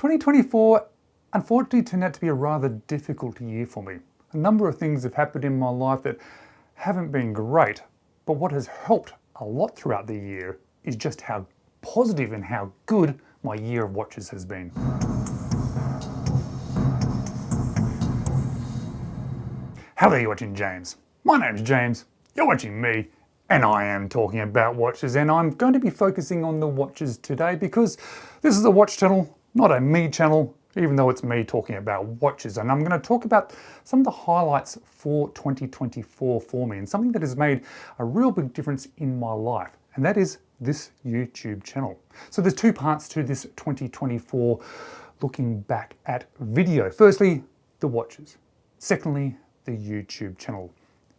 2024 unfortunately turned out to be a rather difficult year for me. A number of things have happened in my life that haven't been great, but what has helped a lot throughout the year is just how positive and how good my year of watches has been. Hello, you're watching James. My name's James, you're watching me, and I am talking about watches, and I'm going to be focusing on the watches today because this is a watch channel, not a me channel, even though it's me talking about watches. And I'm going to talk about some of the highlights for 2024 for me and something that has made a real big difference in my life, and that is this YouTube channel. So there's two parts to this 2024 looking back at video. Firstly, the watches. Secondly, the YouTube channel.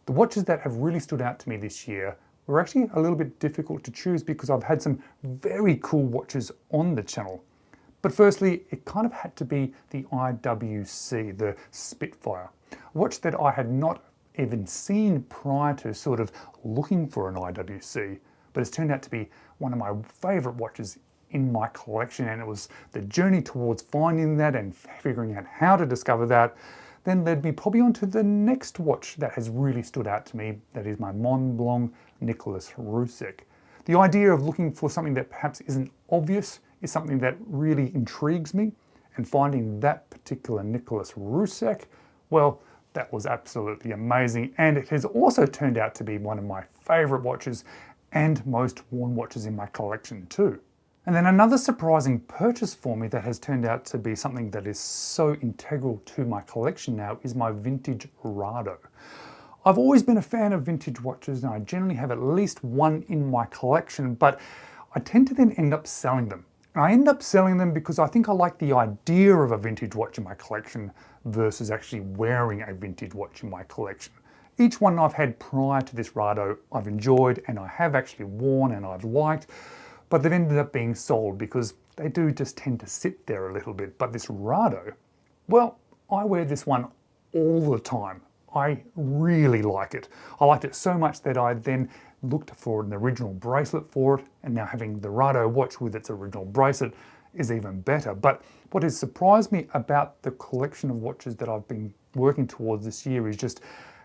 The watches that have really stood out to me this year were actually a little bit difficult to choose because I've had some very cool watches on the channel. But firstly, it kind of had to be the IWC, the Spitfire, a watch that I had not even seen prior to sort of looking for an IWC, but it's turned out to be one of my favorite watches in my collection, and it was the journey towards finding that and figuring out how to discover that then led me probably onto the next watch that has really stood out to me, that is my Montblanc Nicolas Roussec. The idea of looking for something that perhaps isn't obvious is something that really intrigues me, and finding that particular Nicolas Roussec, well, that was absolutely amazing, and it has also turned out to be one of my favourite watches and most worn watches in my collection too. And then another surprising purchase for me that has turned out to be something that is so integral to my collection now is my vintage Rado. I've always been a fan of vintage watches, and I generally have at least one in my collection, but I tend to then end up selling them. And I end up selling them because I think I like the idea of a vintage watch in my collection versus actually wearing a vintage watch in my collection. Each one I've had prior to this Rado I've enjoyed and I have actually worn and I've liked, but they've ended up being sold because they do just tend to sit there a little bit. But this Rado, well, I wear this one all the time. I really like it. I liked it so much that I then looked for an original bracelet for it, and now having the Rado watch with its original bracelet is even better. But what has surprised me about the collection of watches that I've been working towards this year is just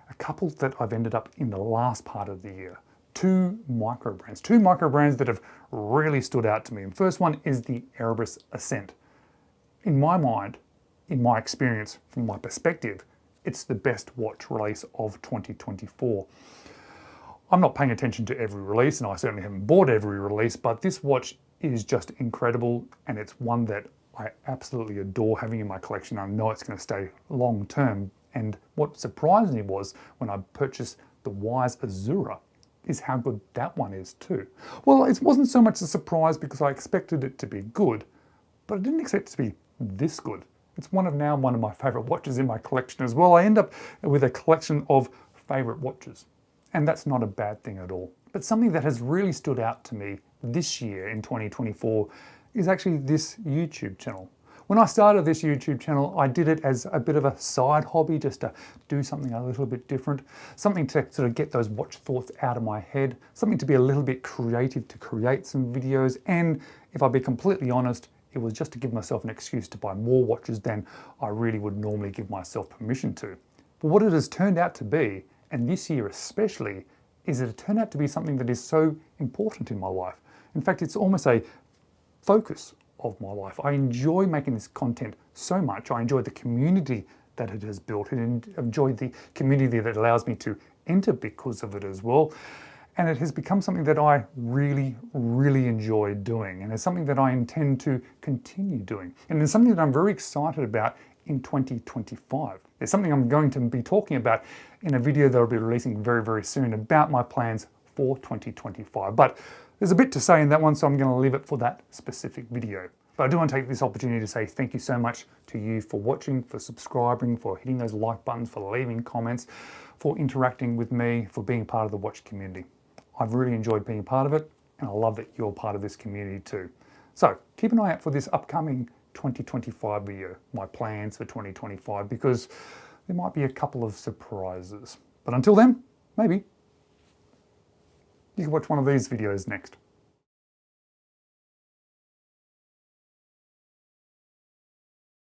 a couple that I've ended up in the last part of the year. Two micro brands that have really stood out to me. And first one is the Erebus Ascent. In my mind, in my experience, from my perspective, it's the best watch release of 2024. I'm not paying attention to every release, and I certainly haven't bought every release, but this watch is just incredible, and it's one that I absolutely adore having in my collection. I know it's going to stay long term. And what surprised me was when I purchased the Wise Azura, is how good that one is too. Well, it wasn't so much a surprise because I expected it to be good, but I didn't expect it to be this good. It's one of my favorite watches in my collection as well. I end up with a collection of favorite watches, and that's not a bad thing at all. But something that has really stood out to me this year in 2024 is actually this YouTube channel. When I started this YouTube channel, I did it as a bit of a side hobby, just to do something a little bit different, something to sort of get those watch thoughts out of my head, something to be a little bit creative to create some videos, and if I'll be completely honest, it was just to give myself an excuse to buy more watches than I really would normally give myself permission to. But what it has turned out to be, and this year especially, is that it turned out to be something that is so important in my life. In fact, it's almost a focus of my life. I enjoy making this content so much. I enjoy the community that it has built, and enjoy the community that allows me to enter because of it as well. And it has become something that I really, really enjoy doing, and it's something that I intend to continue doing. And it's something that I'm very excited about in 2025. There's something I'm going to be talking about in a video that I'll be releasing very, very soon about my plans for 2025. But there's a bit to say in that one, so I'm going to leave it for that specific video. But I do want to take this opportunity to say thank you so much to you for watching, for subscribing, for hitting those like buttons, for leaving comments, for interacting with me, for being part of the watch community. I've really enjoyed being part of it, and I love that you're part of this community too. So keep an eye out for this upcoming 2025 video, my plans for 2025, because there might be a couple of surprises. But until then, maybe you can watch one of these videos next.